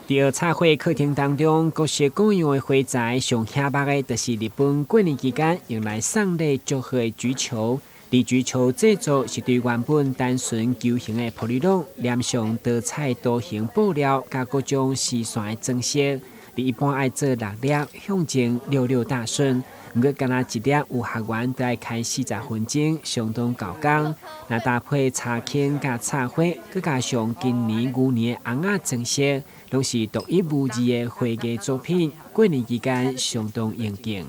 第二茶会课程当中，各式各样的花材上显目的，就是日本过年期间用来送礼祝贺的水球。而水球制作是对原本单纯球形的玻璃笼染上多彩多形布料，加各种丝线的装饰。你一般爱做6粒，向前66大顺。不过，干那一粒有学员都要开40分钟，相当高工。那搭配茶青加茶花，再加上今年牛年的红仔装饰，拢是独一无二的花艺作品。过年期间相当应景。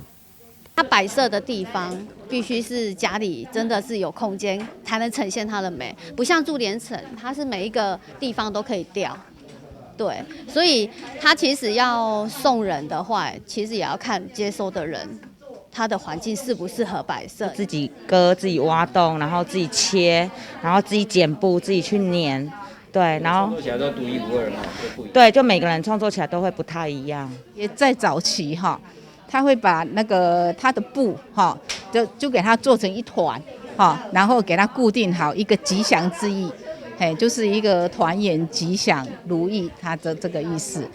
它摆设的地方必须是家里真的是有空间才能呈现它的美，不像驻联城，它是每一个地方都可以吊。对，所以它其实要送人的话，其实也要看接收的人，他的环境适不适合摆设。自己割、自己挖洞，然后自己切，然后自己剪布、自己去粘，对，然后创作起来都独一无二嘛，对，就每个人创作起来都会不太一样。也在早期哈，他会把那个他的布哈，就给它做成一团哈，然后给它固定好一个吉祥之意。就是一个团圆吉祥如意，它的这个意思，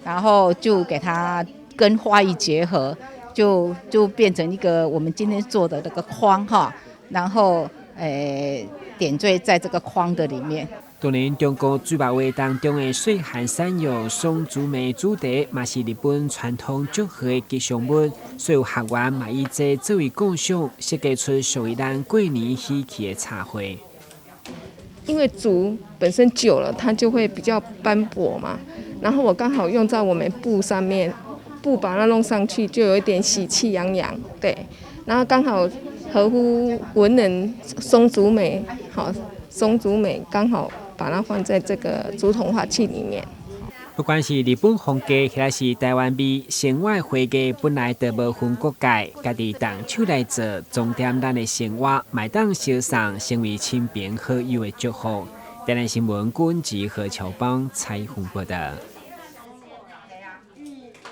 然后就给它跟花艺结合，就变成一个我们今天做的那个框哈，然后点缀在这个框的里面。当年中国水墨画当中的水寒山药、松竹梅主题，嘛是日本传统祝贺的吉祥物，所有学员嘛以这作为构想，设计出属于咱过年喜气的茶会。因为竹本身久了，它就会比较斑驳嘛。然后我刚好用在我们布上面，布把它弄上去，就有一点喜气洋洋。对，然后刚好合乎文人松竹梅，好，松竹梅刚好把它放在这个竹筒花器里面。不管是日本风格，还是台湾味，生活花艺本来就无分国界，家己动手来做，重点咱的生活，卖当销送，成为亲朋好友的祝福。台南新闻，阮及何乔邦采访报道。